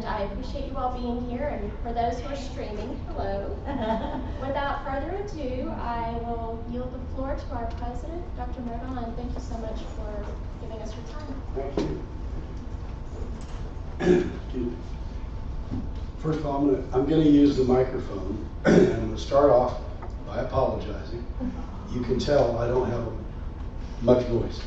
and I appreciate you all being here, and for those who are streaming, hello. Without further ado, I will yield the floor to our president, Dr. Murdaugh, and thank you so much for giving us your time. Thank you. First of all, I'm going to use the microphone, and I'm going to start off by apologizing. You can tell I don't have much voice.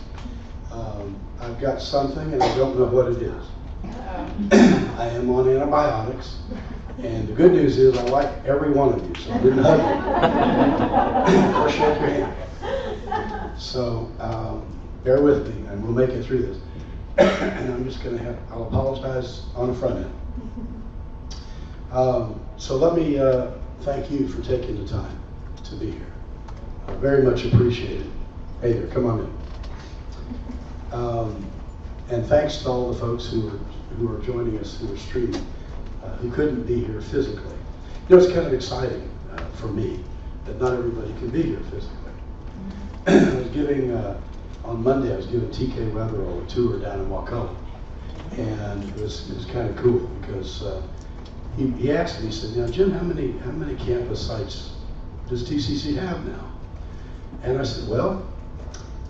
I've got something, and I don't know what it is. I am on antibiotics, and the good news is I like every one of you, so I didn't hug you or shake your hand. So bear with me, and we'll make it through this. And I'm just going to I'll apologize on the front end. So let me thank you for taking the time to be here. I very much appreciate it. Hey there, come on in. And thanks to all the folks who are joining us, who are streaming, who couldn't be here physically. You know, it's kind of exciting for me that not everybody can be here physically. I was giving, on Monday, I was giving TK Weatherall a tour down in Wakulla. And it was kind of cool because he asked me, he said, "Now, Jim, how many campus sites does TCC have now?" And I said, "Well,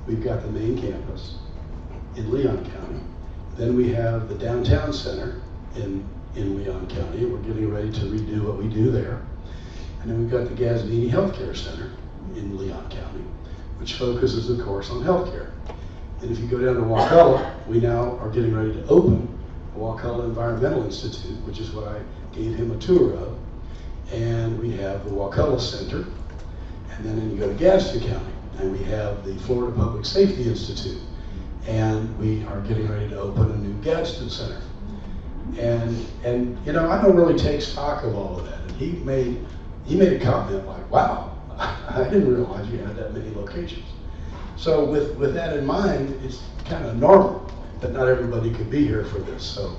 we've got the main campus in Leon County. Then we have the downtown center in Leon County. We're getting ready to redo what we do there. And then we've got the Gazzini Healthcare Center in Leon County, which focuses, of course, on healthcare. And if you go down to Wakulla, we now are getting ready to open the Wakulla Environmental Institute, which is what I gave him a tour of. And we have the Wakulla Center. And then you go to Gadsden County, and we have the Florida Public Safety Institute. And we are getting ready to open a new Gadsden Center. And you know, I don't really take stock of all of that. And he made a comment like, "Wow, I didn't realize you had that many locations." So with that in mind, it's kind of normal that not everybody could be here for this. So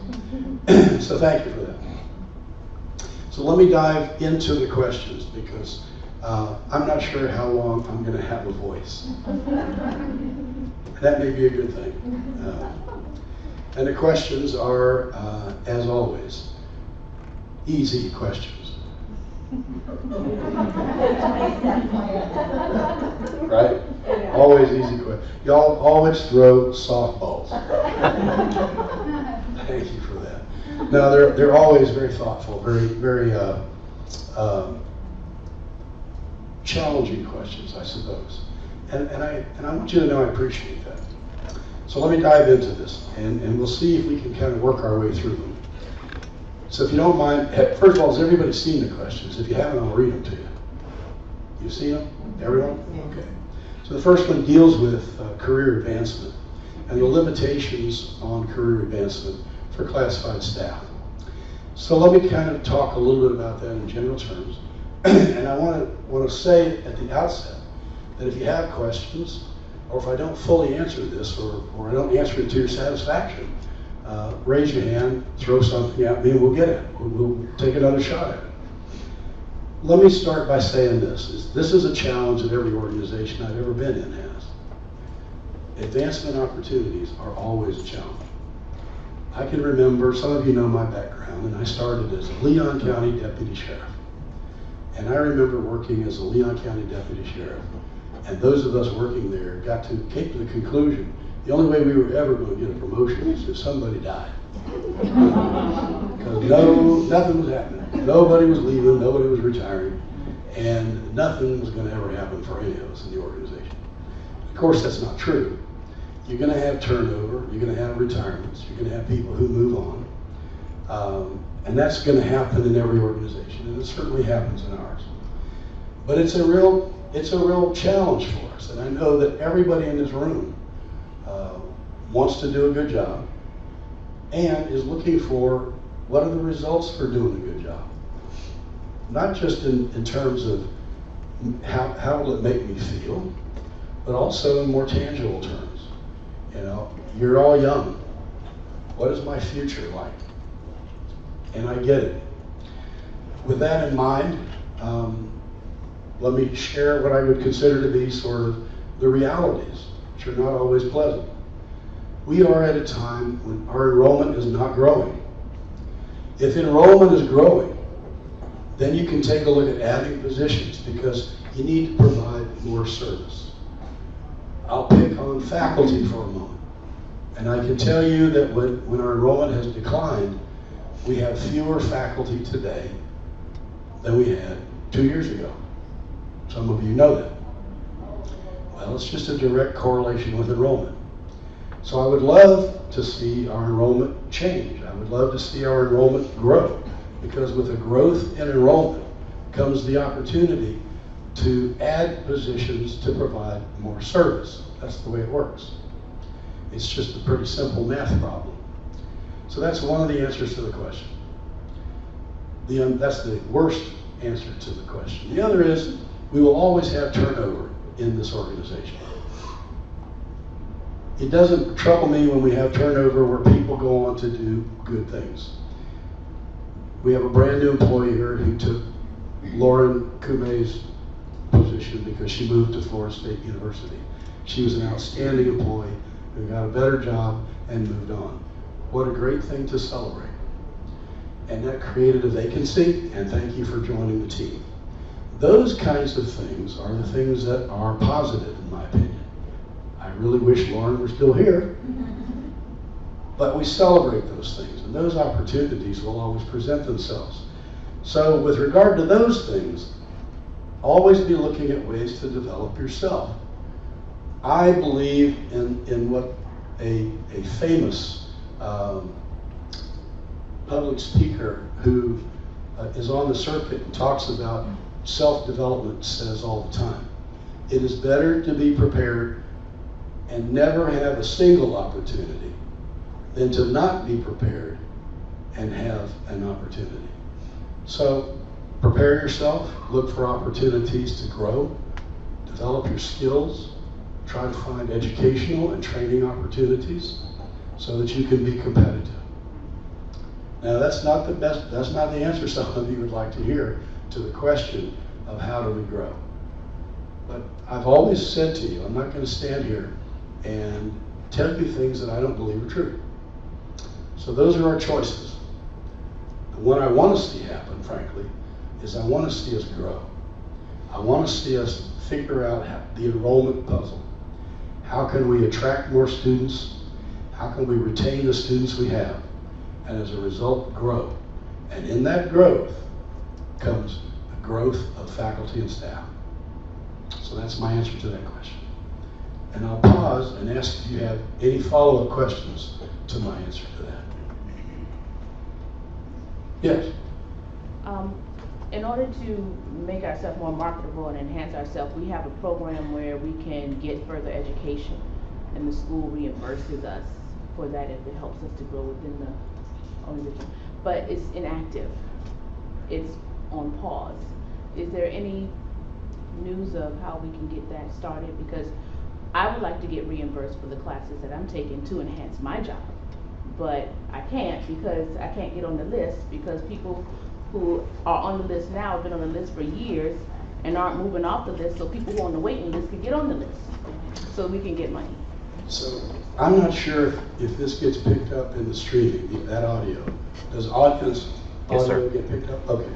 so thank you for that. So let me dive into the questions because I'm not sure how long I'm going to have a voice. That may be a good thing. And the questions are, as always, easy questions. Right? Always easy questions. Y'all always throw softballs. Thank you for that. No, they're always very thoughtful, very challenging questions, I suppose. And I want you to know I appreciate that. So let me dive into this, and we'll see if we can kind of work our way through them. So if you don't mind, first of all, has everybody seen the questions? If you haven't, I'll read them to you. You've seen them? Everyone? Okay. So the first one deals with career advancement and the limitations on career advancement for classified staff. So let me kind of talk a little bit about that in general terms. And I want to say at the outset that if you have questions, or if I don't fully answer this, or I don't answer it to your satisfaction, raise your hand, throw something at me, and we'll get it. We'll take another shot at it. Let me start by saying this is a challenge that every organization I've ever been in has. Advancement opportunities are always a challenge. I can remember, some of you know my background, and I started as a Leon County Deputy Sheriff. And I remember working as a Leon County Deputy Sheriff. And those of us working there came to the conclusion, the only way we were ever going to get a promotion is if somebody died. Because nothing was happening. Nobody was leaving, nobody was retiring, and nothing was going to ever happen for any of us in the organization. Of course, that's not true. You're going to have turnover, you're going to have retirements, you're going to have people who move on. And that's going to happen in every organization, and it certainly happens in ours. But it's a real challenge for us, and I know that everybody in this room wants to do a good job and is looking for what are the results for doing a good job. Not just in terms of how will it make me feel, but also in more tangible terms. You know, you're all young. What is my future like? And I get it. With that in mind, let me share what I would consider to be sort of the realities, which are not always pleasant. We are at a time when our enrollment is not growing. If enrollment is growing, then you can take a look at adding positions because you need to provide more service. I'll pick on faculty for a moment. And I can tell you that when our enrollment has declined, we have fewer faculty today than we had 2 years ago. Some of you know that. Well, it's just a direct correlation with enrollment. So I would love to see our enrollment change. I would love to see our enrollment grow, because with a growth in enrollment comes the opportunity to add positions to provide more service. That's the way it works. It's just a pretty simple math problem. So that's one of the answers to the question. That's the worst answer to the question. The other is, we will always have turnover in this organization. It doesn't trouble me when we have turnover where people go on to do good things. We have a brand new employee here who took Lauren Kume's position because she moved to Florida State University. She was an outstanding employee who got a better job and moved on. What a great thing to celebrate. And that created a vacancy, and thank you for joining the team. Those kinds of things are the things that are positive, in my opinion. I really wish Lauren were still here, but we celebrate those things, and those opportunities will always present themselves. So with regard to those things, always be looking at ways to develop yourself. I believe in what a famous public speaker who is on the circuit and talks about self-development says all the time. It is better to be prepared and never have a single opportunity than to not be prepared and have an opportunity. So prepare yourself, look for opportunities to grow, develop your skills, try to find educational and training opportunities so that you can be competitive. Now that's not the answer some of you would like to hear to the question of how do we grow. But I've always said to you, I'm not going to stand here and tell you things that I don't believe are true. So those are our choices. And what I want to see happen, frankly, is I want to see us grow. I want to see us figure out the enrollment puzzle. How can we attract more students? How can we retain the students we have? And as a result, grow. And in that growth comes the growth of faculty and staff. So that's my answer to that question. And I'll pause and ask if you have any follow-up questions to my answer to that. Yes? In order to make ourselves more marketable and enhance ourselves, we have a program where we can get further education, and the school reimburses us for that if it helps us to grow within the organization. But it's inactive. It's on pause. Is there any news of how we can get that started? Because I would like to get reimbursed for the classes that I'm taking to enhance my job, but I can't because I can't get on the list, because people who are on the list now have been on the list for years and aren't moving off the list, so people who are on the waiting list can get on the list so we can get money. So I'm not sure if this gets picked up in the streaming, that audio. Does audience audio get picked up? Okay.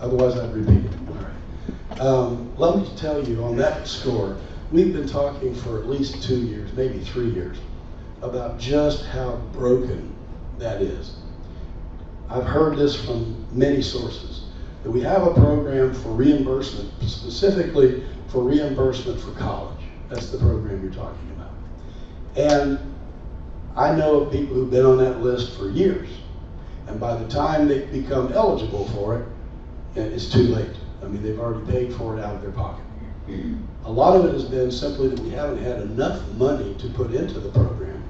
Otherwise I'd repeat it. All right. Let me tell you on that score, we've been talking for at least 2 years, maybe 3 years, about just how broken that is. I've heard this from many sources, that we have a program for reimbursement, specifically for reimbursement for college. That's the program you're talking about. And I know of people who've been on that list for years, and by the time they become eligible for it, it's too late. I mean, they've already paid for it out of their pocket. A lot of it has been simply that we haven't had enough money to put into the program.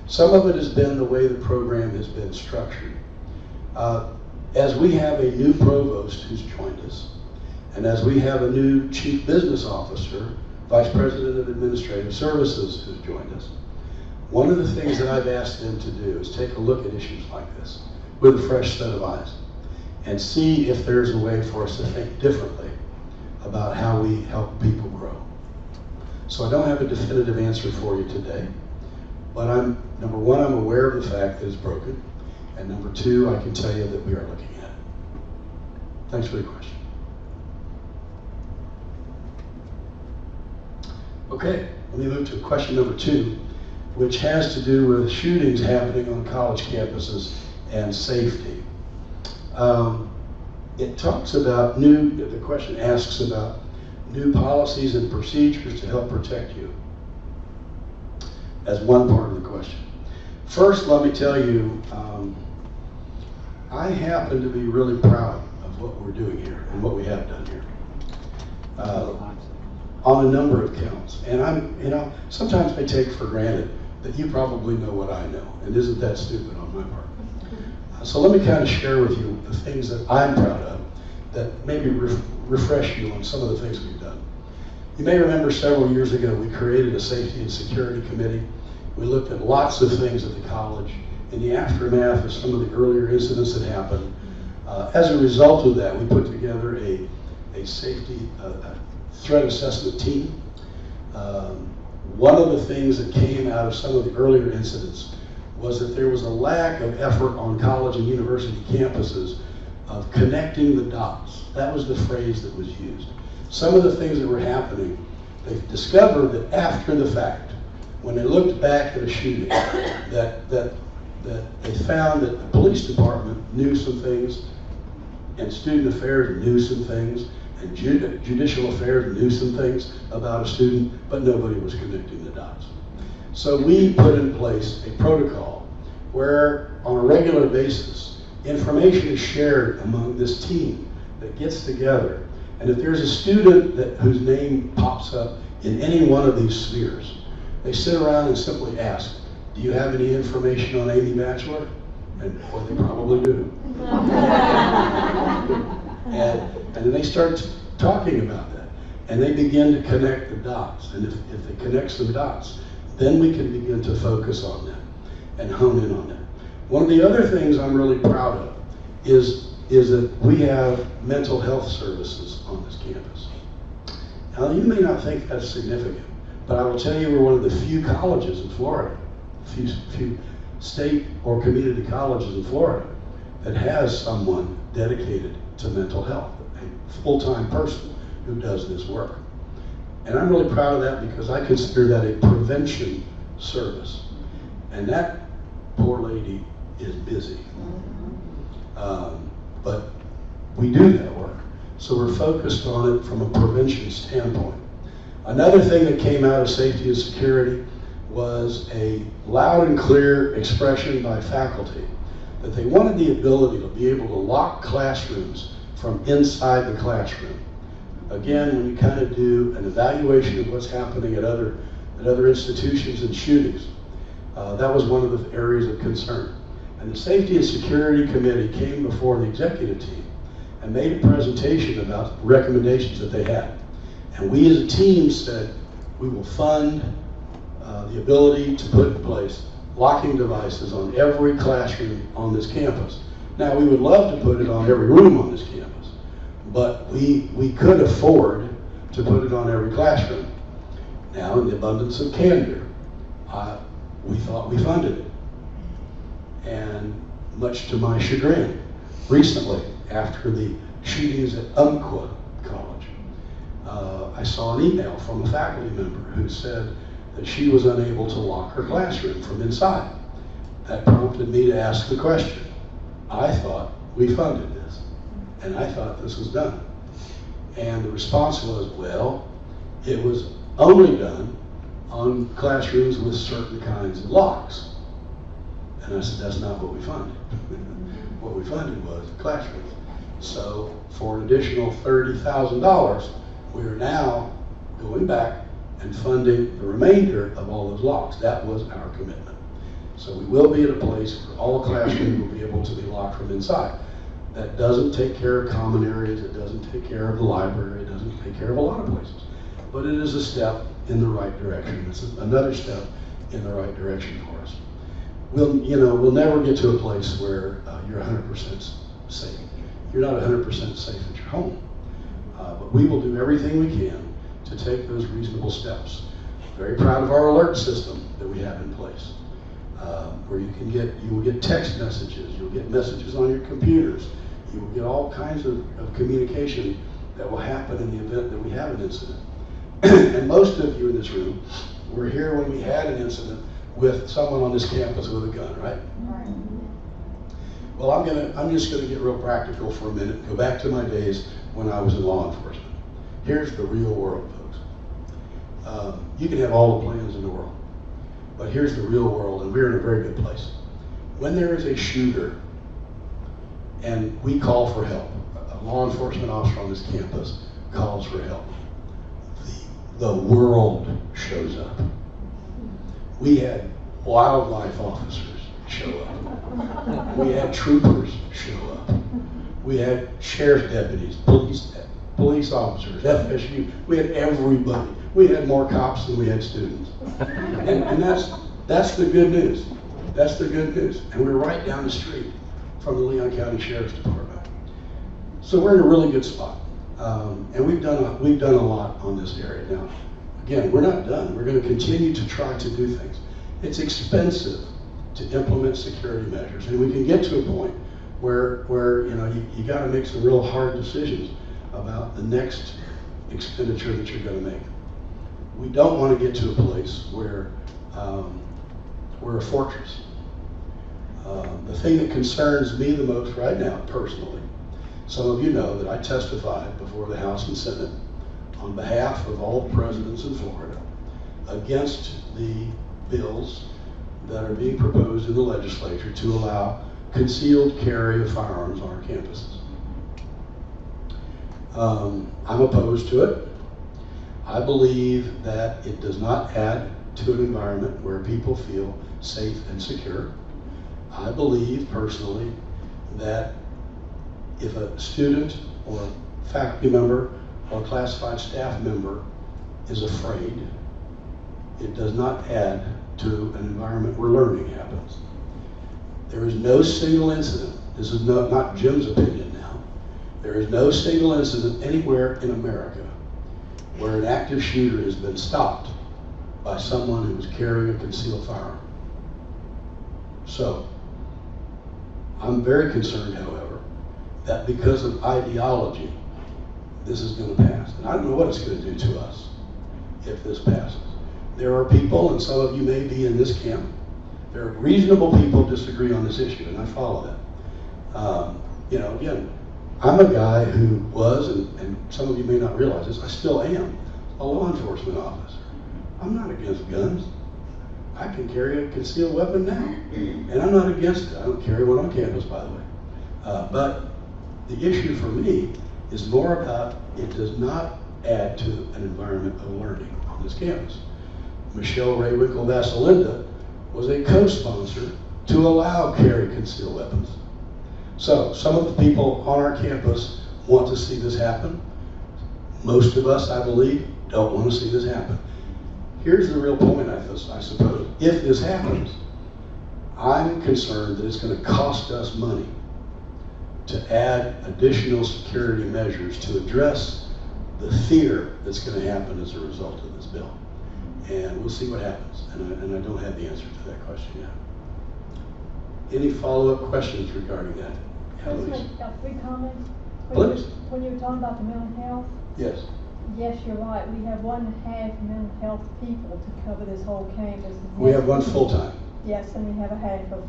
Some of it has been the way the program has been structured. As we have a new provost who's joined us, and as we have a new chief business officer, vice president of administrative services who's joined us, one of the things that I've asked them to do is take a look at issues like this with a fresh set of eyes and see if there's a way for us to think differently about how we help people grow. So I don't have a definitive answer for you today, but number one, I'm aware of the fact that it's broken. And number two, I can tell you that we are looking at it. Thanks for the question. Okay, let me move to question number two, which has to do with shootings happening on college campuses and safety. It talks about the question asks about new policies and procedures to help protect you, as one part of the question. First, let me tell you, I happen to be really proud of what we're doing here and what we have done here. On a number of counts. And sometimes I take for granted that you probably know what I know, and isn't that stupid on my part? So let me kind of share with you the things that I'm proud of that maybe refresh you on some of the things we've done. You may remember several years ago we created a safety and security committee. We looked at lots of things at the college in the aftermath of some of the earlier incidents that happened. As a result of that, we put together a safety threat assessment team. One of the things that came out of some of the earlier incidents was that there was a lack of effort on college and university campuses of connecting the dots. That was the phrase that was used. Some of the things that were happening, they discovered that after the fact, when they looked back at a shooting, that they found that the police department knew some things, and student affairs knew some things, and judicial affairs knew some things about a student, but nobody was connecting the dots. So we put in place a protocol where, on a regular basis, information is shared among this team that gets together. And if there's a student whose name pops up in any one of these spheres, they sit around and simply ask, do you have any information on Amy Batchelor? And well, they probably do. And then they start talking about that. And they begin to connect the dots. And if they connect some dots, then we can begin to focus on that and hone in on that. One of the other things I'm really proud of is that we have mental health services on this campus. Now, you may not think that's significant, but I will tell you we're one of the few colleges in Florida, few state or community colleges in Florida that has someone dedicated to mental health, a full-time person who does this work. And I'm really proud of that because I consider that a prevention service. And that poor lady is busy. But we do that work. So we're focused on it from a prevention standpoint. Another thing that came out of safety and security was a loud and clear expression by faculty that they wanted the ability to be able to lock classrooms from inside the classroom. Again, when you kind of do an evaluation of what's happening at other institutions and shootings, that was one of the areas of concern. And the Safety and Security Committee came before the executive team and made a presentation about recommendations that they had. And we as a team said, we will fund the ability to put in place locking devices on every classroom on this campus. Now, we would love to put it on every room on this campus, but we could afford to put it on every classroom. Now, in the abundance of candor, we thought we funded it. And much to my chagrin, recently, after the shootings at Umpqua College, I saw an email from a faculty member who said that she was unable to lock her classroom from inside. That prompted me to ask the question. I thought we funded this, and I thought this was done. And the response was, well, it was only done on classrooms with certain kinds of locks. And I said, that's not what we funded. What we funded was classrooms. So for an additional $30,000, we are now going back and funding the remainder of all those locks. That was our commitment. So we will be at a place where all classrooms will be able to be locked from inside. That doesn't take care of common areas, it doesn't take care of the library, it doesn't take care of a lot of places. But it is a step in the right direction. It's another step in the right direction for us. We'll never get to a place where you're 100% safe. You're not 100% safe at your home. But we will do everything we can to take those reasonable steps. Very proud of our alert system that we have in place. where you will get text messages, you'll get messages on your computers, you will get all kinds of communication that will happen in the event that we have an incident. And most of you in this room were here when we had an incident with someone on this campus with a gun, right? Right. Well, I'm just gonna get real practical for a minute and go back to my days when I was in law enforcement. Here's the real world, folks. You can have all the plans in the world, but here's the real world, and we're in a very good place. When there is a shooter and we call for help, a law enforcement officer on this campus calls for help, the world shows up. We had wildlife officers show up. We had troopers show up. We had sheriff's deputies, police officers, FSU. We had everybody. We had more cops than we had students. And that's the good news. That's the good news. And we're right down the street from the Leon County Sheriff's Department. So we're in a really good spot. And we've done a lot on this area. Now, again, we're not done. We're going to continue to try to do things. It's expensive to implement security measures, and we can get to a point where you got to make some real hard decisions about the next expenditure that you're going to make. We don't want to get to a place where we're a fortress. The thing that concerns me the most right now, personally, some of you know that I testified before the House and Senate on behalf of all the presidents in Florida against the bills that are being proposed in the legislature to allow concealed carry of firearms on our campuses. I'm opposed to it. I believe that it does not add to an environment where people feel safe and secure. I believe personally that if a student or a faculty member or a classified staff member is afraid, it does not add to an environment where learning happens. There is no single incident, this is not Jim's opinion now, there is no single incident anywhere in America where an active shooter has been stopped by someone who was carrying a concealed firearm. So, I'm very concerned, however, that because of ideology, this is going to pass. And I don't know what it's going to do to us if this passes. There are people, and some of you may be in this camp, there are reasonable people who disagree on this issue, and I follow that. Again, I'm a guy who was, and some of you may not realize this, I still am a law enforcement officer. I'm not against guns. I can carry a concealed weapon now, and I'm not against it. I don't carry one on campus, by the way. But the issue for me is more about it does not add to an environment of learning on this campus. Michelle Raywinkle Vasalinda was a co-sponsor to allow carry concealed weapons. So some of the people on our campus want to see this happen. Most of us, I believe, don't want to see this happen. Here's the real point, I suppose. If this happens, I'm concerned that it's going to cost us money to add additional security measures to address the fear that's going to happen as a result of this bill. And we'll see what happens. And I don't have the answer to that question yet. Any follow-up questions regarding that? Can I just make 3 comments? Please. When you were talking about the mental health, Yes. yes, you're right. We have 1.5 mental health people to cover this whole campus. We have one full-time. Yes, and we have a half of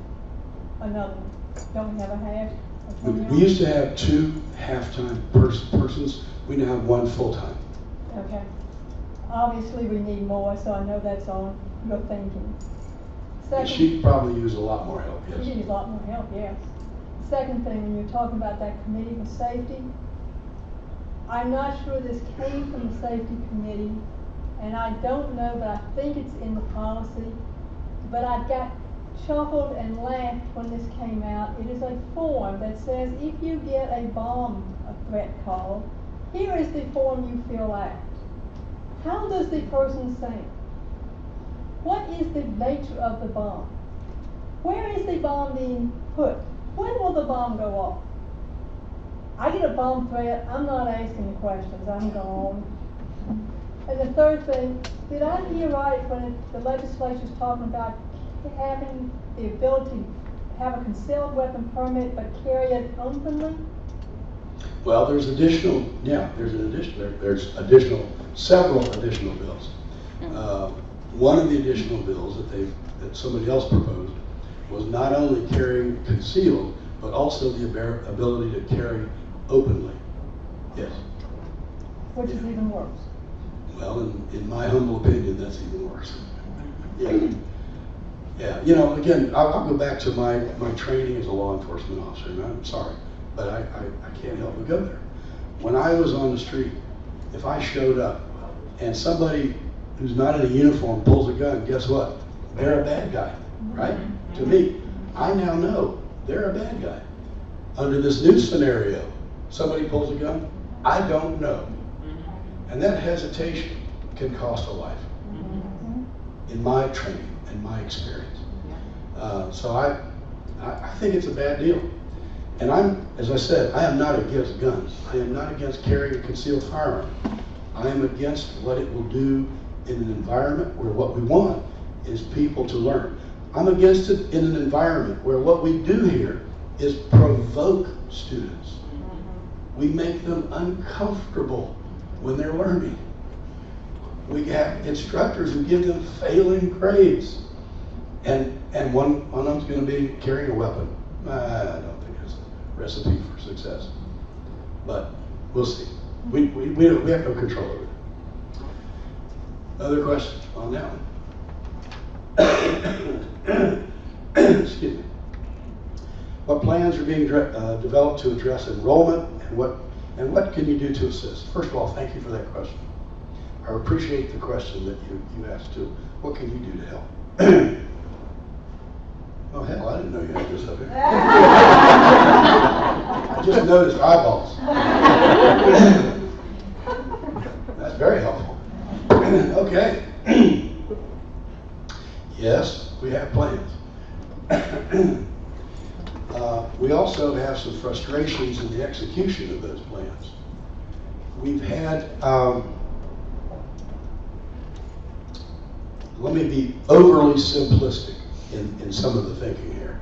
another one. Don't we have a half? We used to have 2 half-time persons. We now have 1 full-time. Okay. Obviously, we need more, so I know that's on your thinking. And she could probably use a lot more help, We yes. need a lot more help, yes. Second thing, when you're talking about that committee for safety, I'm not sure this came from the safety committee, and I don't know, but I think it's in the policy. But I got chuckled and laughed when this came out. It is a form that says if you get a threat call, here is the form you fill out. How does the person think? What is the nature of the bomb? Where is the bomb being put? When will the bomb go off? I get a bomb threat, I'm not asking questions, I'm gone. And the third thing, did I hear right when the legislature's talking about having the ability to have a concealed weapon permit but carry it openly? Well, there's additional, several additional bills. One of the additional bills that somebody else proposed was not only carrying concealed, but also the ability to carry openly. Yes. Which is even worse. Well, in my humble opinion, that's even worse. Yeah. Yeah, you know, again, I'll go back to my training as a law enforcement officer, and I'm sorry, but I can't help but go there. When I was on the street, if I showed up and somebody who's not in a uniform pulls a gun, guess what? They're a bad guy, right? To me, I now know they're a bad guy. Under this new scenario, somebody pulls a gun, I don't know. And that hesitation can cost a life, in my training and my experience. So I think it's a bad deal. And as I said, I am not against guns. I am not against carrying a concealed firearm. I am against what it will do in an environment where what we want is people to learn. I'm against it in an environment where what we do here is provoke students. We make them uncomfortable when they're learning. We have instructors who give them failing grades. And one of them's going to be carrying a weapon. I don't think it's a recipe for success. But we'll see. We have no control over it. Other questions on that one? Excuse me. What plans are being developed to address enrollment, and what can you do to assist? First of all, thank you for that question. I appreciate the question that you asked too. What can you do to help? Oh hell, I didn't know you had this up here. I just noticed eyeballs. That's very helpful. Okay. Yes, we have plans. We also have some frustrations in the execution of those plans. We've had, let me be overly simplistic in some of the thinking here.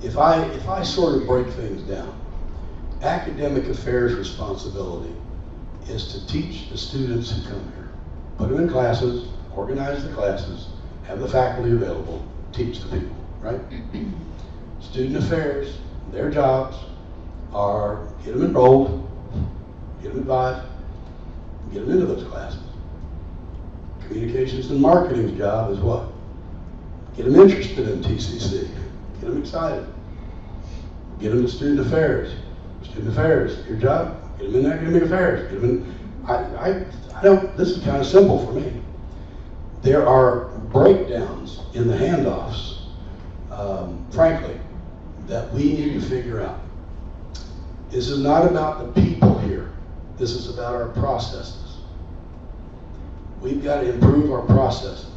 If I sort of break things down, academic affairs responsibility is to teach the students who come here, put them in classes, organize the classes, have the faculty available, teach the people, right? Student affairs, their jobs are get them enrolled, get them advised, get them into those classes. Communications and marketing's job is what? Get them interested in TCC, get them excited. Get them to student affairs. Student affairs, your job, get them in academic affairs. Get them in, I don't, this is kind of simple for me. There are breakdowns in the handoffs, frankly, that we need to figure out. This is not about the people here. This is about our processes. We've got to improve our processes.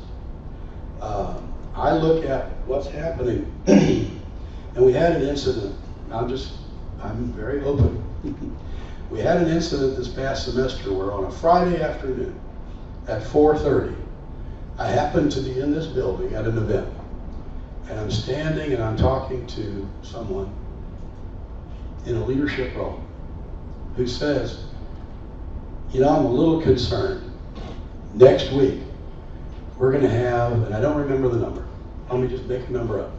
I look at what's happening, and we had an incident. I'm very open. We had an incident this past semester where on a Friday afternoon at 4:30, I happened to be in this building at an event, and I'm standing and I'm talking to someone in a leadership role who says, you know, I'm a little concerned. Next week, we're going to have, and I don't remember the number, let me just make a number up.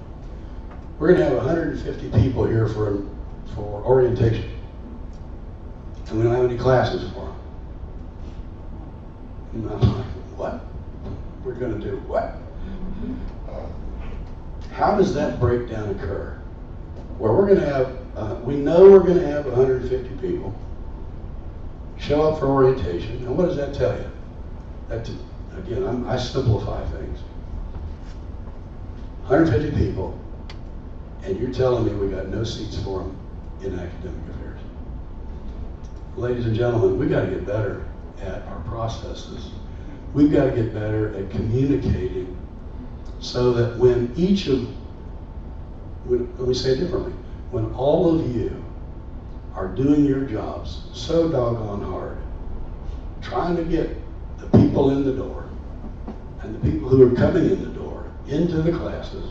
We're going to have 150 people here for orientation, and we don't have any classes for them. And I'm like, what? We're going to do what? How does that breakdown occur? Where we're going to have, we know we're going to have 150 people show up for orientation, and what does that tell you? That, again, I simplify things. 150 people, and you're telling me we got no seats for them in academic affairs. Ladies and gentlemen, we've got to get better at our processes. We've got to get better at communicating so that when let me say it differently, when all of you are doing your jobs so doggone hard, trying to get the people in the door, and the people who are coming in the door, into the classes,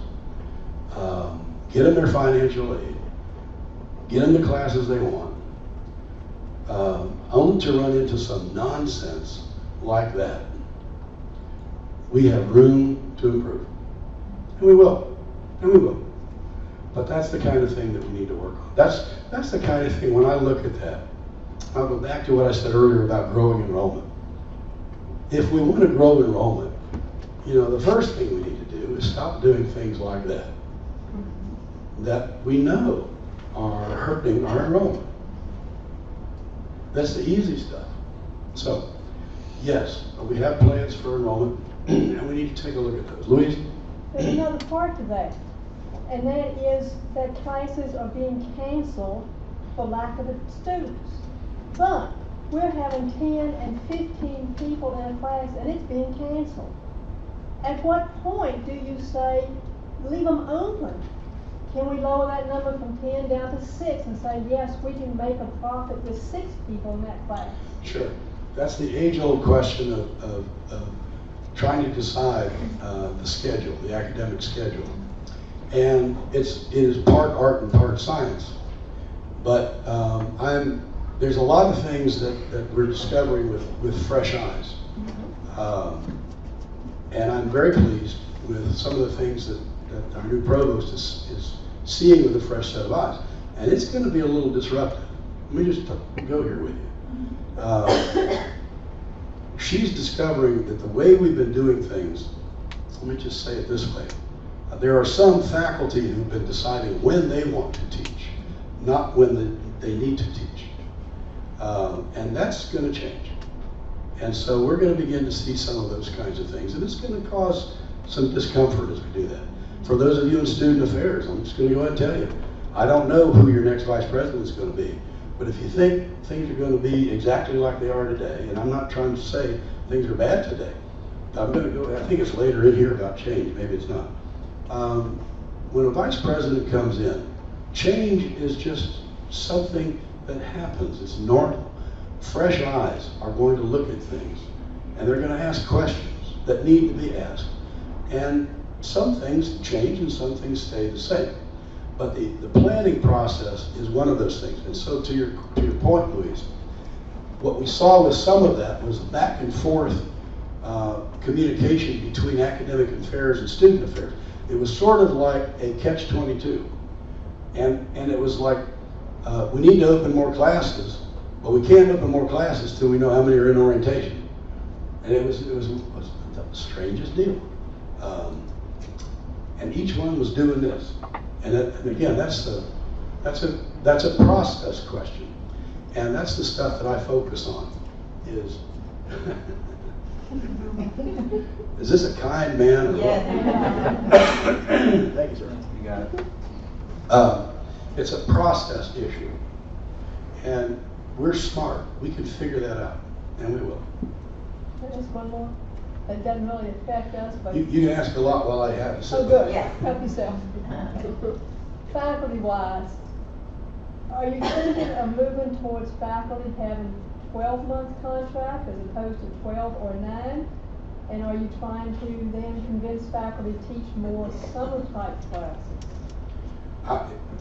get them their financial aid, get them the classes they want, only to run into some nonsense like that, we have room to improve. And we will. And we will. But that's the kind of thing that we need to work on. That's the kind of thing, when I look at that, I'll go back to what I said earlier about growing enrollment. If we want to grow enrollment, the first thing we need to do is stop doing things like that we know are hurting our enrollment. That's the easy stuff. So, yes, we have plans for enrollment, and we need to take a look at those. Louise? There's another part to that, and that is that classes are being canceled for lack of the students. But we're having 10 and 15 people in a class, and it's being canceled. At what point do you say, leave them open? Can we lower that number from 10 down to 6 and say, yes, we can make a profit with 6 people in that class? Sure. That's the age-old question of trying to decide the schedule, the academic schedule. And it is part art and part science. But there's a lot of things that we're discovering with fresh eyes. And I'm very pleased with some of the things that our new provost is seeing with a fresh set of eyes. And it's going to be a little disruptive. Let me just go here with you. She's discovering that the way we've been doing things, let me just say it this way, there are some faculty who've been deciding when they want to teach, not when they need to teach. And that's going to change. And so we're going to begin to see some of those kinds of things. And it's going to cause some discomfort as we do that. For those of you in student affairs, I'm just going to go ahead and tell you, I don't know who your next vice president is going to be. But if you think things are going to be exactly like they are today, and I'm not trying to say things are bad today, I'm going to go, I think it's later in here about change, maybe it's not. When a vice president comes in, change is just something that happens. It's normal. Fresh eyes are going to look at things, and they're going to ask questions that need to be asked. And some things change and some things stay the same. But the planning process is one of those things. And so to your point, Louise, what we saw with some of that was back and forth communication between academic affairs and student affairs. It was sort of like a catch-22. And it was like, we need to open more classes, but we can't open more classes till we know how many are in orientation. And it was the strangest deal. And each one was doing this. And again, that's a process question. And that's the stuff that I focus on is, is this a kind man or what? Thank you, sir. You got it. It's a process issue. And we're smart. We can figure that out. And we will. Just one more. It doesn't really affect us, but. You can ask a lot while I have to sit. Oh, good. Yeah. Help yourself. Faculty-wise, are you thinking of moving towards faculty having 12-month contract as opposed to 12 or 9? And are you trying to then convince faculty to teach more summer-type classes?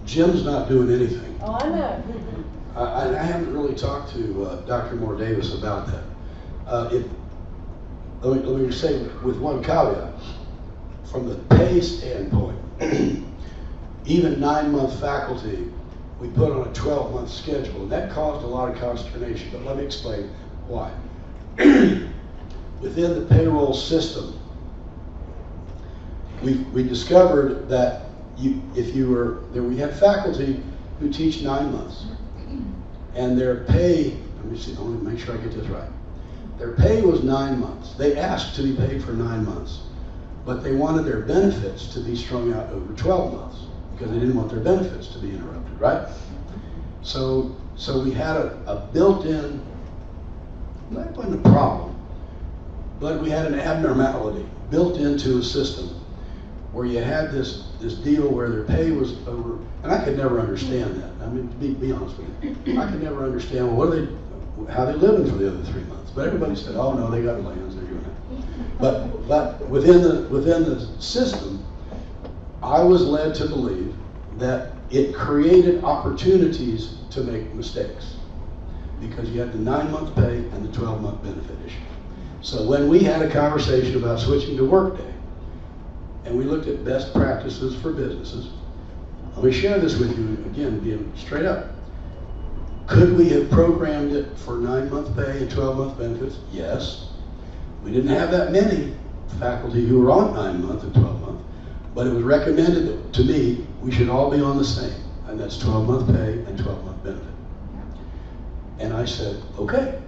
Jim's not doing anything. Oh, I know. I haven't really talked to Dr. Moore Davis about that. Let me say with one caveat, from the pay standpoint, even 9-month faculty, we put on a 12-month schedule, and that caused a lot of consternation, but let me explain why. Within the payroll system, we discovered that we had faculty who teach 9 months, and their pay, let me see, I want to make sure I get this right. Their pay was 9 months. They asked to be paid for 9 months, but they wanted their benefits to be strung out over 12 months because they didn't want their benefits to be interrupted, right? So we had a built-in, that wasn't a problem, but we had an abnormality built into a system where you had this deal where their pay was over, and I could never understand that. I mean, to be honest with you, I could never understand, well, how they living for the other 3 months. But everybody said, oh no, they got plans, they're doing But within the system, I was led to believe that it created opportunities to make mistakes because you had the 9-month pay and the 12-month benefit issue. So when we had a conversation about switching to Workday, and we looked at best practices for businesses, let me share this with you again, being straight up. Could we have programmed it for 9-month pay and 12-month benefits? Yes. We didn't have that many faculty who were on 9-month and 12-month, but it was recommended to me we should all be on the same, and that's 12-month pay and 12-month benefit. And I said, okay.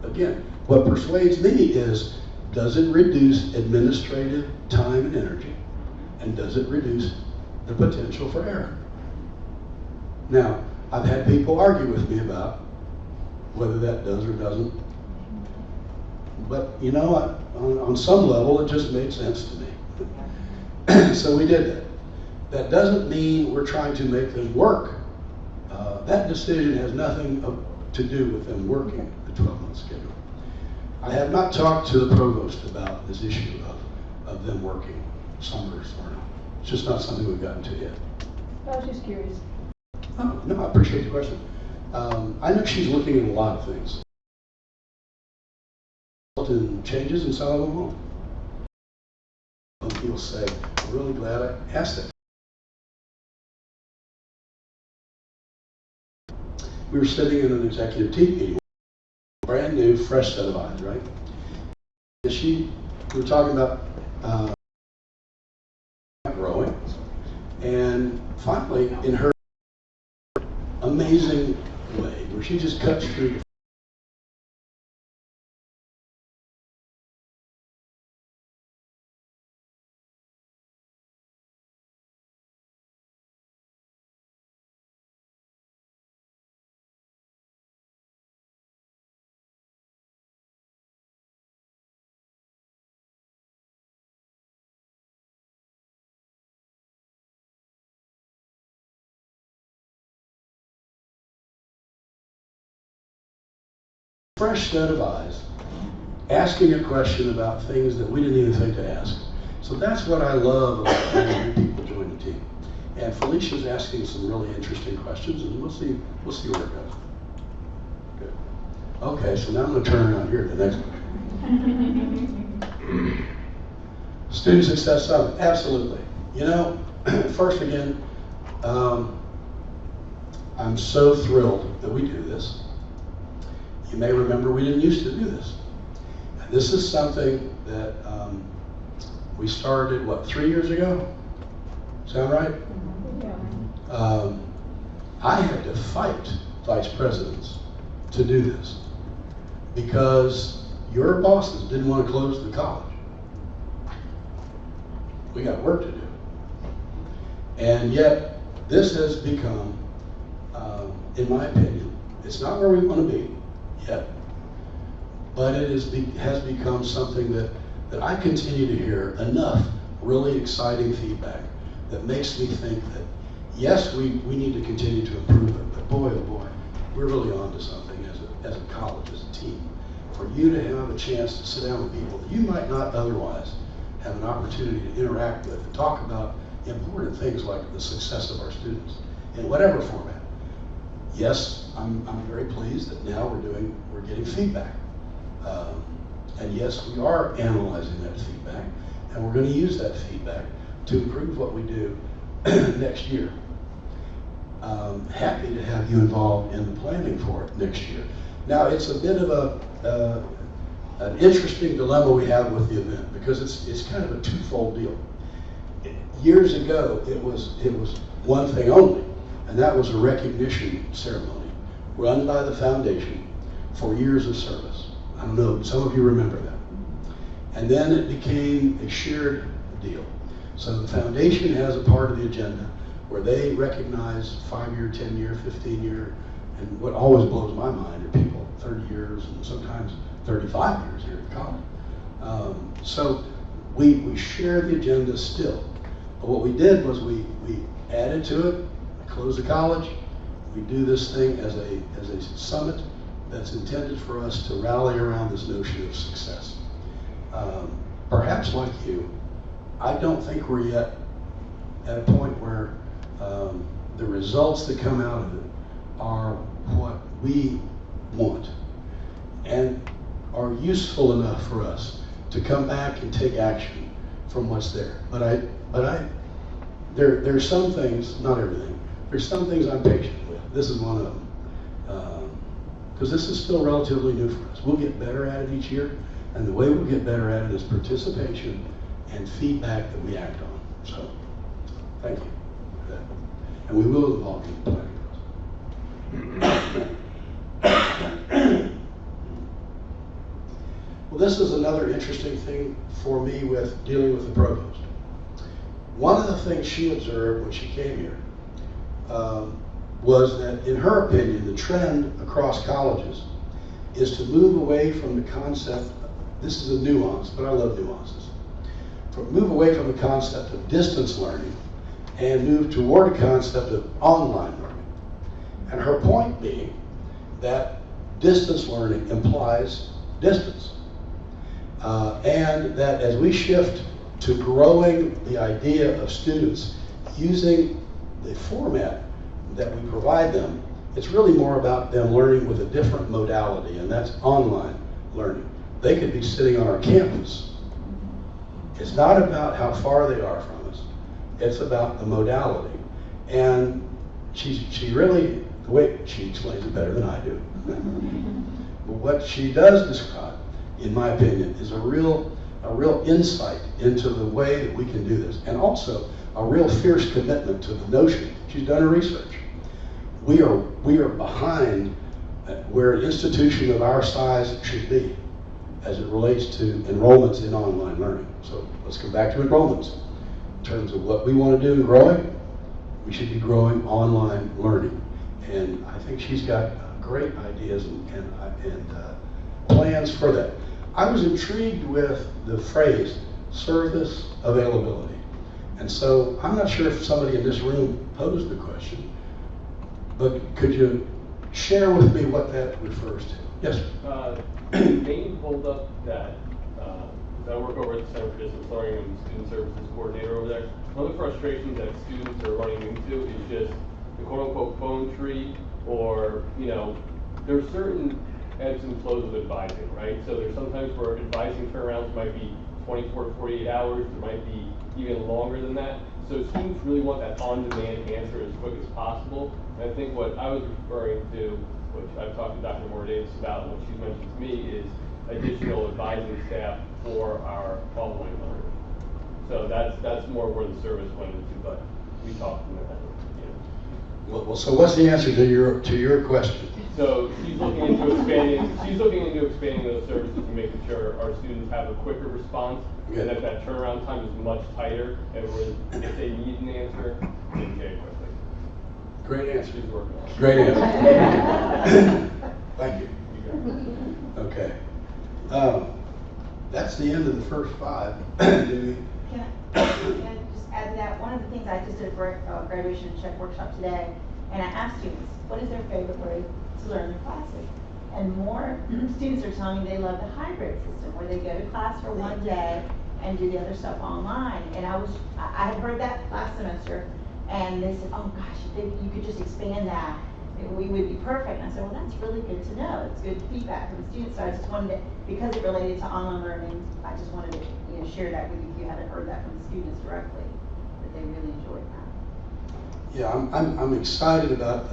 Again, what persuades me is, does it reduce administrative time and energy, and does it reduce the potential for error? Now, I've had people argue with me about whether that does or doesn't, but you know, on some level, it just made sense to me. So we did that. That doesn't mean we're trying to make them work. That decision has nothing to do with them working the 12-month schedule. I have not talked to the provost about this issue of them working summers or not. It's just not something we've gotten to yet. I was just curious. Oh, no, I appreciate the question. I know she's looking at a lot of things. And changes, and some of them won't. Some people say, I'm really glad I asked that. We were sitting in an executive team meeting, brand new, fresh set of eyes, right? And we were talking about growing, and finally, in her amazing way, where she just cuts through the fresh set of eyes, asking a question about things that we didn't even think to ask. So that's what I love about having people join the team. And Felicia's asking some really interesting questions, and we'll see where it goes. Good. Okay, so now I'm going to turn around here to the next one. Student Success Summit, absolutely. You know, first again, I'm so thrilled that we do this. You may remember we didn't used to do this. And this is something that we started, 3 years ago? Sound right? Yeah. I had to fight vice presidents to do this because your bosses didn't want to close the college. We got work to do. And yet, this has become, in my opinion, it's not where we want to be yet, but it has become something that I continue to hear enough really exciting feedback that makes me think that, yes, we need to continue to improve it, but boy, oh boy, we're really on to something as a college, as a team. For you to have a chance to sit down with people that you might not otherwise have an opportunity to interact with and talk about important things like the success of our students in whatever format. Yes, I'm very pleased that now we're getting feedback. And yes, we are analyzing that feedback, and we're going to use that feedback to improve what we do next year. Happy to have you involved in the planning for it next year. Now, it's a bit of an interesting dilemma we have with the event because it's kind of a twofold deal. Years ago, it was one thing only, and that was a recognition ceremony run by the foundation for years of service. I don't know, some of you remember that. And then it became a shared deal. So the foundation has a part of the agenda where they recognize 5-year, 10-year, 15-year, and what always blows my mind are people 30 years and sometimes 35 years here at college. So we share the agenda still. But what we did was we added to it, closed the college. We do this thing as a summit that's intended for us to rally around this notion of success. perhaps like you, I don't think we're yet at a point where the results that come out of it are what we want and are useful enough for us to come back and take action from what's there. But there's some things, not everything, there's some things I'm patient with. This is one of them. Because this is still relatively new for us. We'll get better at it each year, and the way we'll get better at it is participation and feedback that we act on. So, thank you for that. And we will involve you in planning. Well, this is another interesting thing for me with dealing with the provost. One of the things she observed when she came here was that, in her opinion, the trend across colleges is to move away from the concept, this is a nuance, but I love nuances, move away from the concept of distance learning and move toward a concept of online learning. And her point being that distance learning implies distance. And that as we shift to growing the idea of students using the format that we provide them, it's really more about them learning with a different modality, and that's online learning. They could be sitting on our campus. It's not about how far they are from us. It's about the modality. And she really, the way she explains it better than I do. What she does describe, in my opinion, is a real insight into the way that we can do this, and also a real fierce commitment to the notion. She's done her research. We are behind where an institution of our size should be as it relates to enrollments in online learning. So let's come back to enrollments. In terms of what we want to do in growing, we should be growing online learning. And I think she's got great ideas and plans for that. I was intrigued with the phrase, service availability. And so I'm not sure if somebody in this room posed the question, but could you share with me what that refers to? Yes, sir. The main holdup that I work over at the Center for Distance Learning and Student Services Coordinator over there. One of the frustrations that students are running into is just the quote-unquote phone tree, or, there's certain ebbs and flows of advising, right? So there's sometimes where advising turnarounds might be 24 to 48 hours, there might be even longer than that. So students really want that on-demand answer as quick as possible. And I think what I was referring to, which I've talked to Dr. Murdaugh about, and what she's mentioned to me, is additional advising staff for our online learners. So that's more where the service went into, but we talked in that. Well, so what's the answer to your question? So she's looking into expanding those services and making sure our students have a quicker response, and that turnaround time is much tighter, and if they need an answer, they can get it quickly. Great answer. She's working on it. Great answer. Thank you. Okay. That's the end of the first five. Can I just add to that? One of the things I just did a graduation check workshop today, and I asked students, what is their favorite way to learn their classes? And more students are telling me they love the hybrid system, where they go to class for one day and do the other stuff online. And I had heard that last semester, and they said, oh gosh, if you could just expand that, we would be perfect. And I said, well, that's really good to know. It's good feedback from the students. So I just wanted to, because it related to online learning, I just wanted to share that with you if you haven't heard that from the students directly, that they really enjoyed that. Yeah, I'm excited about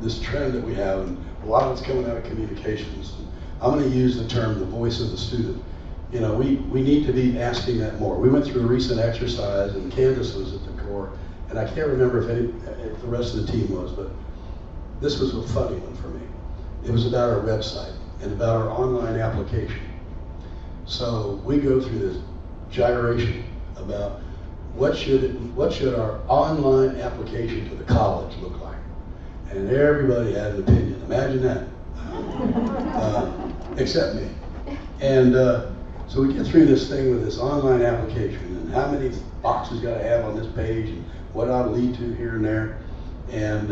this trend that we have, and a lot of it's coming out of communications. I'm going to use the term the voice of the student. We need to be asking that more. We went through a recent exercise, and Candace was at the core, and I can't remember if the rest of the team was, but this was a funny one for me. It was about our website and about our online application. So we go through this gyration about what should our online application to the college look like, and everybody had an opinion. Imagine that, except me. And so we get through this thing with this online application, and how many boxes got to have on this page, and what ought to lead to here and there, and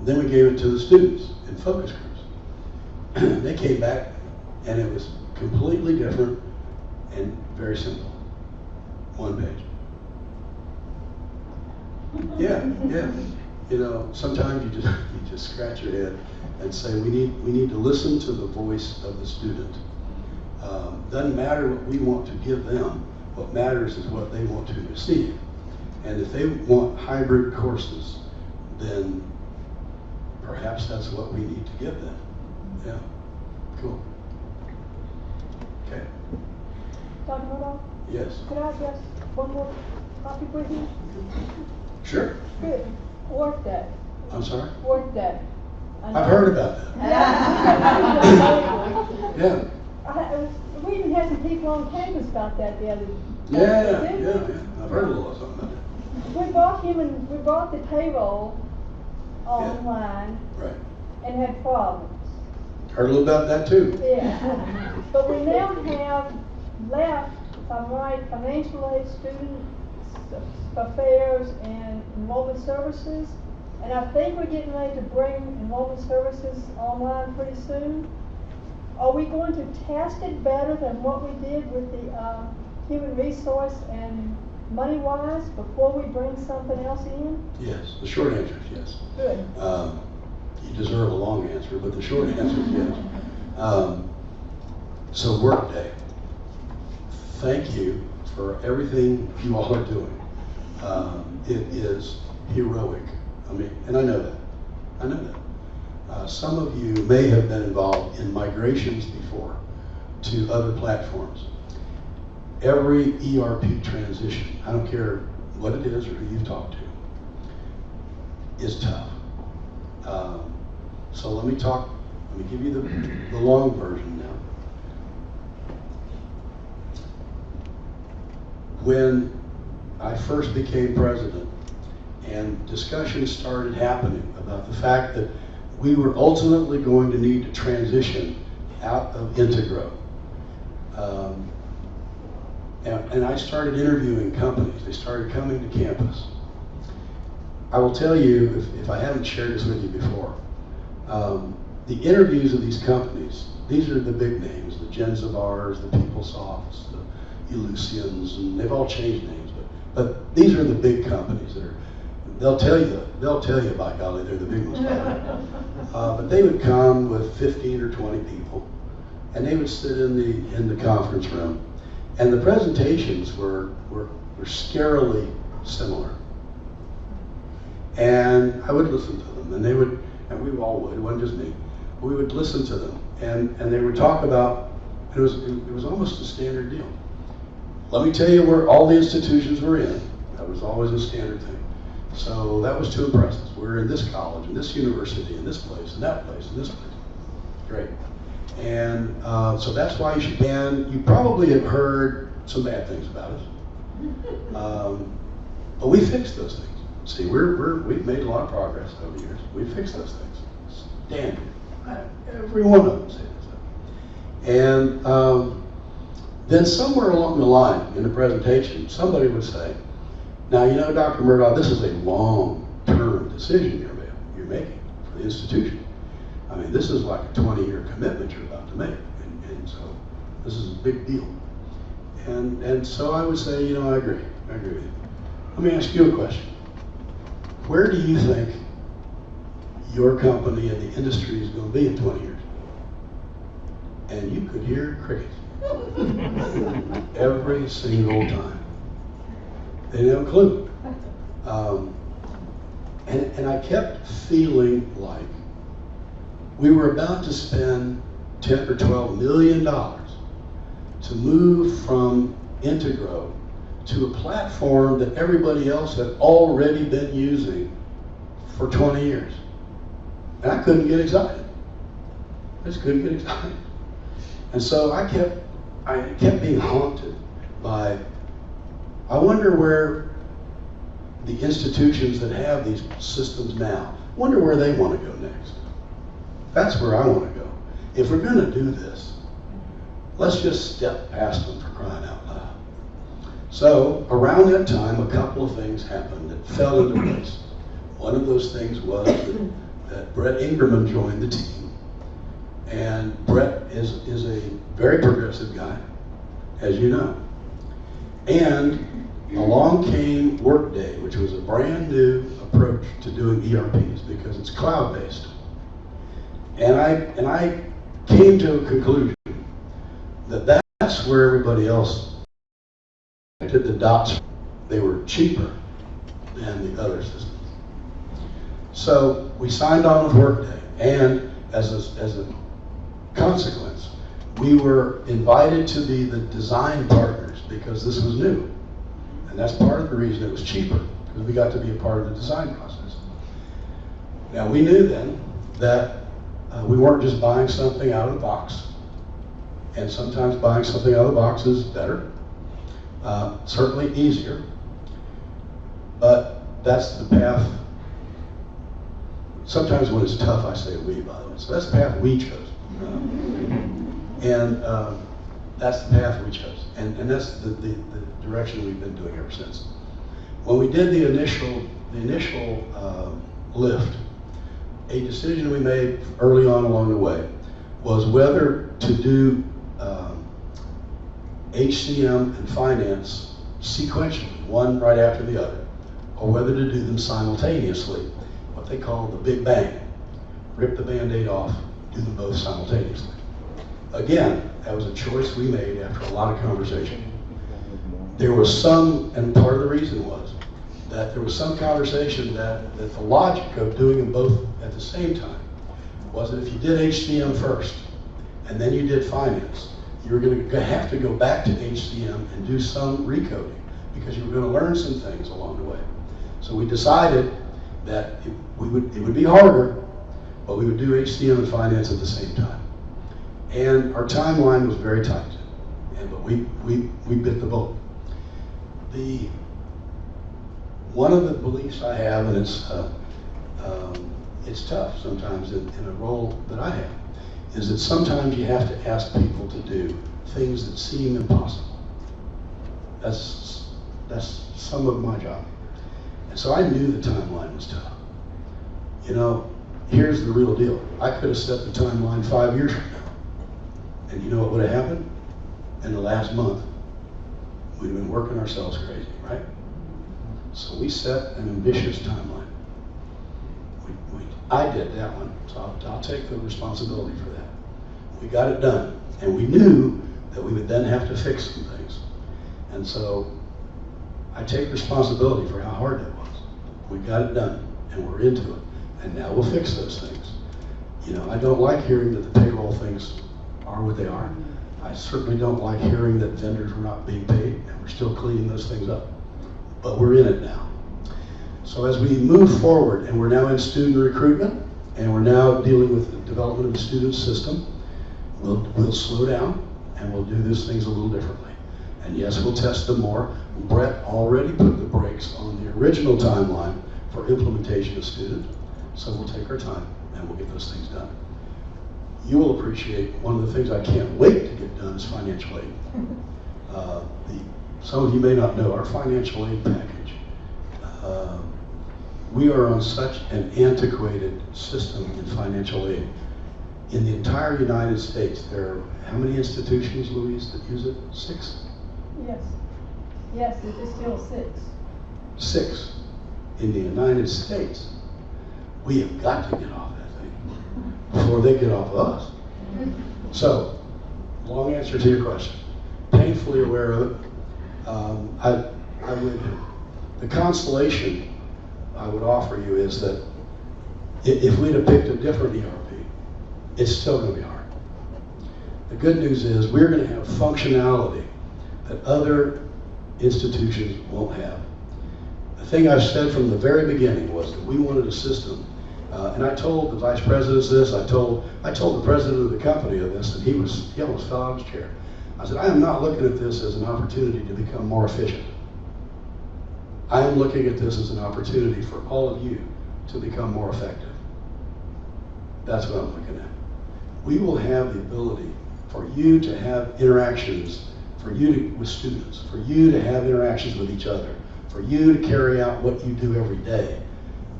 then we gave it to the students in focus groups. They came back, and it was completely different And very simple. One page. Yeah. You know, sometimes you just scratch your head and say we need to listen to the voice of the student. Doesn't matter what we want to give them. What matters is what they want to receive. And if they want hybrid courses, then perhaps that's what we need to give them. Yeah. Cool. Okay. Dr. Murdaugh, Yes. could I address one more topic with you? Sure. Good. Work day. I'm sorry? Work day. I've heard about that. Yeah. We even had some people on campus about that the other day. Yeah. I've heard a little something about that. We brought the payroll online Right. and had problems. Heard a little about that too. Yeah. But we now have left, if I'm right, financial aid, student affairs, and enrollment services. And I think we're getting ready to bring enrollment services online pretty soon. Are we going to test it better than what we did with the human resource and money-wise before we bring something else in? Yes. The short answer is yes. Good. You deserve a long answer, but the short answer is yes. So Workday, thank you for everything you all are doing. It is heroic. I mean, and I know that. Some of you may have been involved in migrations before to other platforms. Every ERP transition, I don't care what it is or who you've talked to, is tough. So let me give you the long version now. When I first became president and discussions started happening about the fact that we were ultimately going to need to transition out of Integro, and I started interviewing companies. They started coming to campus. I will tell you, if I haven't shared this with you before, the interviews of these companies, these are the big names, the Gensivars, the PeopleSofts, the Ellucians, and they've all changed names, but these are the big companies that are, they'll tell you by golly, they're the big ones. But they would come with 15 or 20 people, and they would sit in the conference room, and the presentations were scarily similar. And I would listen to them, and we all would, it wasn't just me. We would listen to them, and they would talk about, it was almost a standard deal. Let me tell you where all the institutions we're in. That was always a standard thing. So that was to impress us. We're in this college, and this university, and this place, and that place, and this place. Great. And so that's why you probably have heard some bad things about us. But we fixed those things. See, we've made a lot of progress over the years. We fixed those things. Standard. Every one of them say this. And then somewhere along the line in the presentation, somebody would say, now, you know, Dr. Murdaugh, this is a long-term decision you're making for the institution. I mean, this is like a 20-year commitment you're about to make. And so this is a big deal. And so I would say, you know, I agree with you. Let me ask you a question. Where do you think your company and the industry is going to be in 20 years? And you could hear crickets every single time. They didn't have a clue. And I kept feeling like we were about to spend $10 or $12 million to move from Integro to a platform that everybody else had already been using for 20 years. And I couldn't get excited. I just couldn't get excited. And so I kept being haunted by, I wonder where the institutions that have these systems now, wonder where they want to go next. That's where I want to go. If we're going to do this, let's just step past them, for crying out loud. So around that time, a couple of things happened that fell into place. One of those things was that Brett Ingerman joined the team. And Brett is a very progressive guy. as you know. And along came Workday, which was a brand new approach to doing ERPs because it's cloud-based. And I came to a conclusion that that's where everybody else did the dots. They were cheaper than the other systems. So we signed on with Workday, and as a consequence, we were invited to be the design partners because this was new. And that's part of the reason it was cheaper, because we got to be a part of the design process. Now, we knew then that we weren't just buying something out of the box, and sometimes buying something out of the box is better, certainly easier, but that's the path. Sometimes when it's tough, I say we, by the way. So that's the path we chose. And that's the path we chose. And that's the direction we've been doing ever since. When we did the initial lift, a decision we made early on along the way was whether to do HCM and finance sequentially, one right after the other, or whether to do them simultaneously, what they call the Big Bang. Rip the Band-Aid off, do them both simultaneously. Again, that was a choice we made after a lot of conversation. There was some, and part of the reason was that there was some conversation that the logic of doing them both at the same time was that if you did HCM first and then you did finance, you were going to have to go back to HCM and do some recoding because you were going to learn some things along the way. So we decided that it would be harder, but we would do HCM and finance at the same time. And our timeline was very tight, but we bit the bullet. One of the beliefs I have, and it's tough sometimes in a role that I have, is that sometimes you have to ask people to do things that seem impossible. That's some of my job. And so I knew the timeline was tough. You know, here's the real deal. I could have set the timeline 5 years from now. And you know what would have happened? In the last month, we'd have been working ourselves crazy, right? So we set an ambitious timeline. I did that one, so I'll take the responsibility for that. We got it done, and we knew that we would then have to fix some things. And so I take responsibility for how hard that was. We got it done, and we're into it. And now we'll fix those things. You know, I don't like hearing that the payroll things are what they are. I certainly don't like hearing that vendors were not being paid, and we're still cleaning those things up. But we're in it now. So as we move forward, and we're now in student recruitment, and we're now dealing with the development of the student system, we'll slow down, and we'll do these things a little differently. And yes, we'll test them more. Brett already put the brakes on the original timeline for implementation of student, so we'll take our time, and we'll get those things done. You will appreciate one of the things I can't wait to get done is financial aid. Some of you may not know our financial aid package. We are on such an antiquated system in financial aid. In the entire United States, there are how many institutions, Louise, that use it? 6? Yes. Yes, it is still 6. 6 in the United States. We have got to get off that thing before they get off of us. So, long answer to your question. Painfully aware of it. The consolation I would offer you is that if we'd have picked a different ERP, it's still going to be hard. The good news is we're going to have functionality that other institutions won't have. The thing I've said from the very beginning was that we wanted a system, and I told the vice presidents this, I told the president of the company of this, and he almost fell out of his chair. I said, I am not looking at this as an opportunity to become more efficient. I am looking at this as an opportunity for all of you to become more effective. That's what I'm looking at. We will have the ability for you to have interactions, with students, for you to have interactions with each other, for you to carry out what you do every day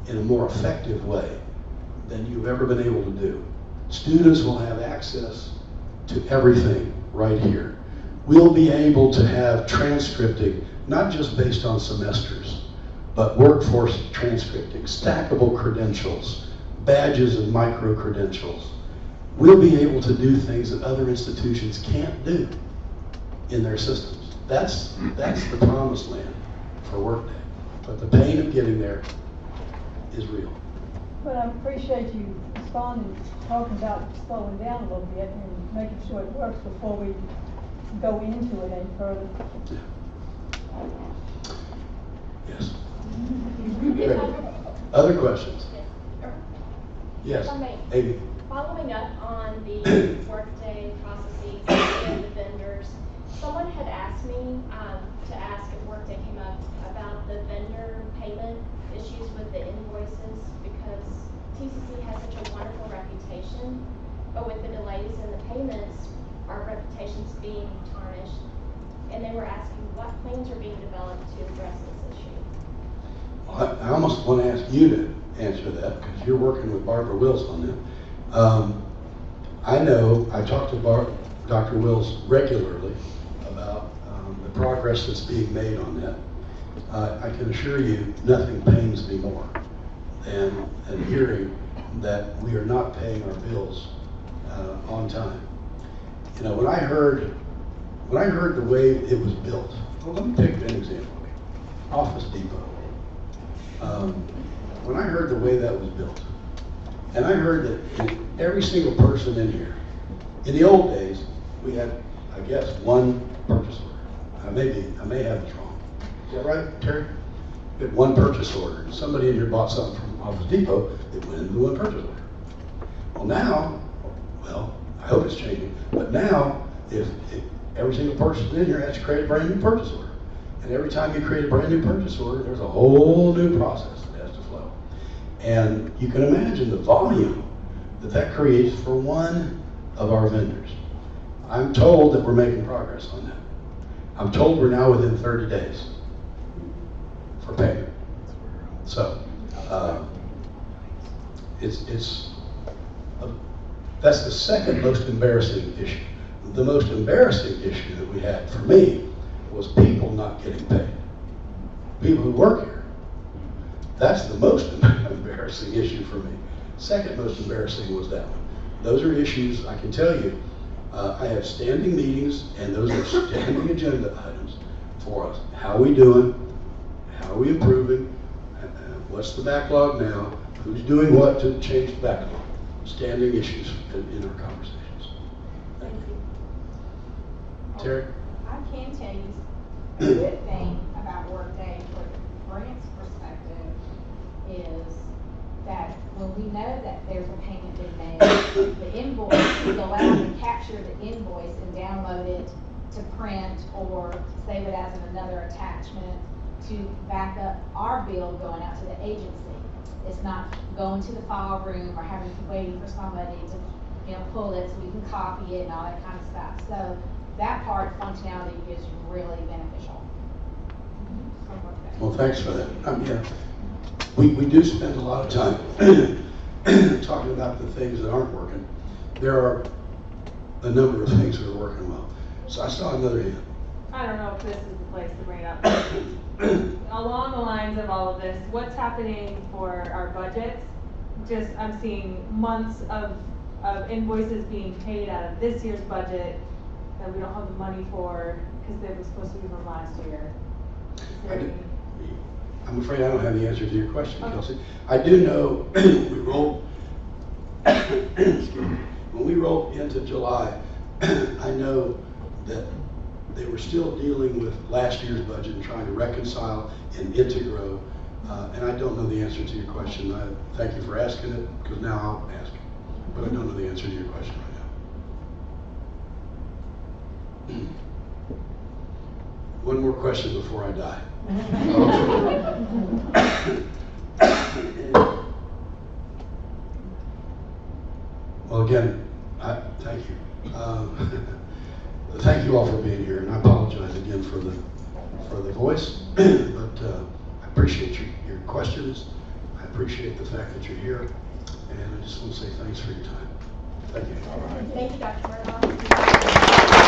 in a more effective way than you've ever been able to do. Students will have access to everything right here. we'll be able to have transcripting, not just based on semesters, but workforce transcripting, stackable credentials, badges and micro-credentials. We'll be able to do things that other institutions can't do in their systems. That's the promised land for Workday. But the pain of getting there is real. But I appreciate you responding, talking about slowing down a little bit and making sure it works before we go into it any further. Yes. Great. Other questions? Yes, If I may, Amy. following up on the Workday processes and the vendors, someone had asked me to ask if Workday came up about the vendor payment issues with the invoices, because TCC has such a wonderful reputation, but with the delays in the payments, our reputation's being tarnished. And they were asking what plans are being developed to address this issue. I almost want to ask you to answer that, because you're working with Barbara Wills on that. I know, I talk to Dr. Wills regularly about the progress that's being made on that. I can assure you, nothing pains me more than hearing that we are not paying our bills on time. You know, when I heard the way it was built, well, let me pick an example. Office Depot. When I heard the way that was built, and I heard that every single person in here, in the old days, we had, I guess, one purchase order. I may have this wrong. Is that right, Terry? We had one purchase order. Somebody in here bought something from Office Depot, it went into one purchase order. Well, now, I hope it's changing, but now, if every single person in here has to create a brand new purchase order. And every time you create a brand new purchase order, there's a whole new process that has to flow. And you can imagine the volume that creates for one of our vendors. I'm told that we're making progress on that. I'm told we're now within 30 days for payment. So, that's the second most embarrassing issue. The most embarrassing issue that we had for me was people not getting paid. People who work here. That's the most embarrassing issue for me. Second most embarrassing was that one. Those are issues, I can tell you, I have standing meetings, and those are standing agenda items for us. How are we doing? How are we improving? What's the backlog now? Who's doing what to change the backlog? Standing issues in our conversations. Thank you. Terry? I can tell you the good thing about Workday from Brent's perspective is that when we know that there's a payment being made, the invoice, we go out and capture the invoice and download it to print or save it as another attachment to back up our bill going out to the agency. It's not going to the file room or having to waiting for somebody to pull it so we can copy it and all that kind of stuff. So that part functionality is really beneficial. Well, thanks for that. Yeah. We do spend a lot of time talking about the things that aren't working. There are a number of things that are working well. So I saw another hand. I don't know if this is the place to bring it up. Along the lines of all of this, what's happening for our budgets? I'm seeing months of invoices being paid out of this year's budget that we don't have the money for because they were supposed to be from last year. I'm afraid I don't have the answer to your question, Okay. Kelsey. I do know we rolled, when we rolled into July, I know that they were still dealing with last year's budget and trying to reconcile and integrate. And I don't know the answer to your question. I thank you for asking it, because now I'll ask it. But I don't know the answer to your question right now. One more question before I die. Well, again, thank you. Thank you all for being here, and I apologize again for the voice, but I appreciate your questions. I appreciate the fact that you're here, and I just want to say thanks for your time. Thank you. Thank you, Dr. Murdaugh.